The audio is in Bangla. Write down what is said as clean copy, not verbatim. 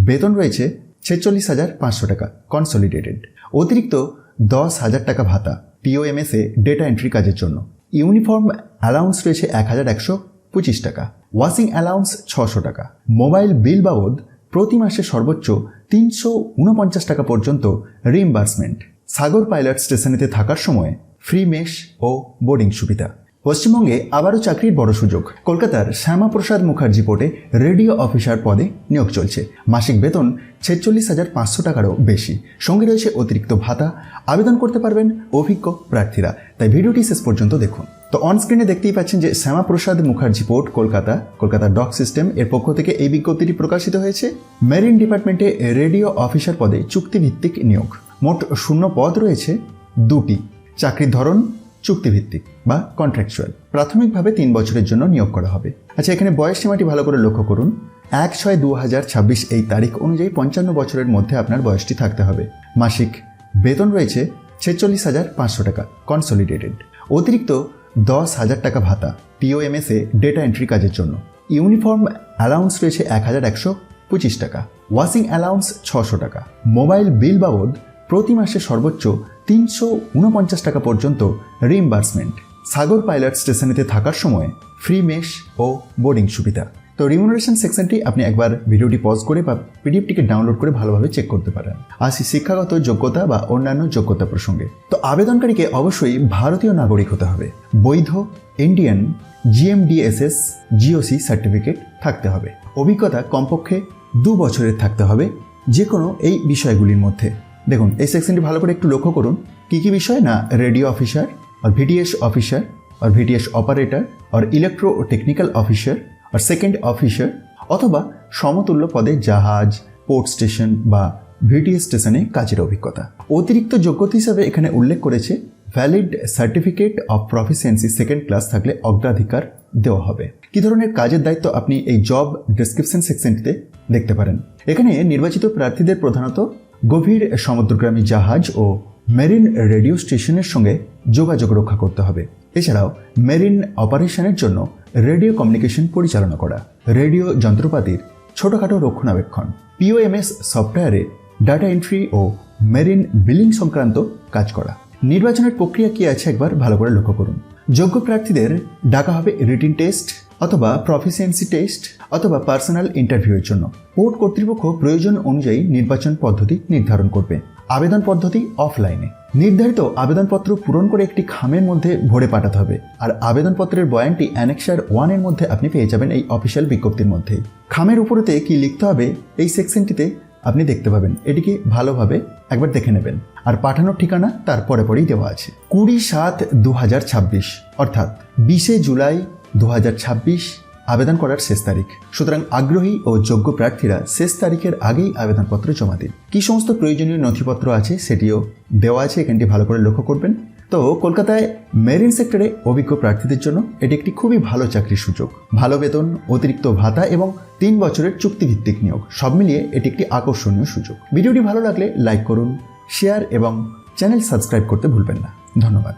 বেতন রয়েছে 46,500 টাকা কনসলিডেটেড। অতিরিক্ত 10,000 টাকা ভাতা পিওএমএসে ডেটা এন্ট্রি কাজের জন্য। ইউনিফর্ম অ্যালাউন্স রয়েছে 1,125 টাকা। ওয়াশিং অ্যালাউন্স 600 টাকা। মোবাইল বিল বাবদ প্রতি মাসে সর্বোচ্চ 349 টাকা পর্যন্ত রিইম্বার্সমেন্ট। সাগর পাইলট স্টেশনেতে থাকার সময় ফ্রি মেস ও বোর্ডিং সুবিধা। পশ্চিমবঙ্গে আবারও চাকরির বড় সুযোগ। কলকাতার শ্যামাপ্রসাদ মুখার্জি পোর্টে রেডিও অফিসার পদে নিয়োগ চলছে। মাসিক বেতন 46,500 টাকারও বেশি। সঙ্গে রয়েছে অতিরিক্ত ভাতা। আবেদন করতে পারবেন অভিজ্ঞ প্রার্থীরা। তাই ভিডিওটি শেষ পর্যন্ত দেখুন। তো অন স্ক্রিনে দেখতেই পাচ্ছেন যে Syama Prasad Mookerjee port Kolkata dock system এর পক্ষ থেকে এই বিজ্ঞপ্তিটি প্রকাশিত হয়েছে। মেরিন ডিপার্টমেন্টে রেডিও অফিসার পদে চুক্তিভিত্তিক নিয়োগ। মোট শূন্য পদ রয়েছে 2টি। চাকরির ধরন চুক্তিভিত্তিক বা কন্ট্রাকচুয়াল। প্রাথমিকভাবে 3 বছরের জন্য নিয়োগ করা হবে। আচ্ছা, এখানে বয়স সীমাটি ভালো করে লক্ষ্য করুন। 1/6/2026 এই তারিখ অনুযায়ী 55 বছরের মধ্যে আপনার বয়সটি থাকতে হবে। মাসিক বেতন রয়েছে 46,500 টাকা কনসলিডেটেড। অতিরিক্ত 10,000 টাকা ভাতা পিওএমএসে ডেটা এন্ট্রি কাজের জন্য। ইউনিফর্ম অ্যালাউন্স রয়েছে 1,125 টাকা। ওয়াশিং অ্যালাউন্স 600 টাকা। মোবাইল বিল বাবদ প্রতি মাসে সর্বোচ্চ 349 টাকা পর্যন্ত রিইম্বার্সমেন্ট। সাগর পাইলট স্টেশনেতে থাকার সময় ফ্রি মেস ও বোর্ডিং সুবিধা। তো রিমুনারেশন সেকশনটি আপনি একবার ভিডিওটি পজ করে বা পিডিএফটিকে ডাউনলোড করে ভালোভাবে চেক করতে পারেন। আসি শিক্ষাগত যোগ্যতা বা অন্যান্য যোগ্যতা প্রসঙ্গে। তো আবেদনকারীকে অবশ্যই ভারতীয় নাগরিক হতে হবে। বৈধ ইন্ডিয়ান GMDSS GOC সার্টিফিকেট থাকতে হবে। অভিজ্ঞতা কমপক্ষে 2 বছরের থাকতে হবে যে কোনো এই বিষয়গুলির মধ্যে। দেখুন, এই সেকশনটি ভালো করে একটু লক্ষ্য করুন। কী কী বিষয় না, রেডিও অফিসার আর VTS অফিসার আর VTS অপারেটর আর ইলেকট্রো টেকনিক্যাল অফিসার আর সেকেন্ড অফিসার অথবা সমতুল্য পদে জাহাজ, পোর্ট স্টেশন বা VTS স্টেশনে কাজের অভিজ্ঞতা। অতিরিক্ত যোগ্যতা হিসাবে এখানে উল্লেখ করেছে valid certificate of proficiency second class থাকলে অগ্রাধিকার দেওয়া হবে। কী ধরনের কাজের দায়িত্ব আপনি এই জব ডেসক্রিপশন সেকশনটিতে দেখতে পারেন। এখানে নির্বাচিত প্রার্থীদের প্রধানত গভীর সমুদ্রগামী জাহাজ ও মেরিন রেডিও স্টেশনের সঙ্গে যোগাযোগ রক্ষা করতে হবে। এছাড়াও মেরিন অপারেশনের জন্য রেডিও কমিউনিকেশন পরিচালনা করা, রেডিও যন্ত্রপাতির ছোটখাটো রক্ষণাবেক্ষণ, POMS সফটওয়্যারে ডাটা এন্ট্রি ও মেরিন বিলিং সংক্রান্ত কাজ করা। নির্বাচনের প্রক্রিয়া কী আছে একবার ভালো করে লক্ষ্য করুন। যোগ্য প্রার্থীদের ডাকা হবে রিটিন টেস্ট অথবা প্রফিসিয়েন্সি টেস্ট অথবা পার্সোনাল ইন্টারভিউয়ের জন্য। পোর্ট কর্তৃপক্ষ প্রয়োজন অনুযায়ী নির্বাচন পদ্ধতি নির্ধারণ করবে। আবেদন পদ্ধতি অফলাইনে। নির্ধারিত আবেদনপত্র পূরণ করে একটি খামের মধ্যে ভরে পাঠাতে হবে। আর আবেদনপত্রের বয়ানটি অ্যানেক্সার 1 এর মধ্যে আপনি পেয়ে যাবেন এই অফিসিয়াল বিজ্ঞপ্তির মধ্যেই। খামের উপরেতে কি লিখতে হবে এই সেকশনটিতে আপনি দেখতে পাবেন। এটিকে ভালোভাবে একবার দেখে নেবেন। আর পাঠানোর ঠিকানা তার পরেই দেওয়া আছে। 20/7/2026 অর্থাৎ 20 জুলাই 2026 আবেদন করার শেষ তারিখ। সুতরাং আগ্রহী ও যোগ্য প্রার্থীরা শেষ তারিখের আগেই আবেদনপত্র জমা দিন। কী সমস্ত প্রয়োজনীয় নথিপত্র আছে সেটিও দেওয়া আছে, এখানটি ভালো করে লক্ষ্য করবেন। তো কলকাতায় মেরিন সেক্টরে অভিজ্ঞ প্রার্থীদের জন্য এটি একটি খুবই ভালো চাকরির সুযোগ। ভালো বেতন, অতিরিক্ত ভাতা এবং 3 বছরের চুক্তিভিত্তিক নিয়োগ, সব মিলিয়ে এটি একটি আকর্ষণীয় সুযোগ। ভিডিওটি ভালো লাগলে লাইক করুন, শেয়ার এবং চ্যানেল সাবস্ক্রাইব করতে ভুলবেন না। ধন্যবাদ।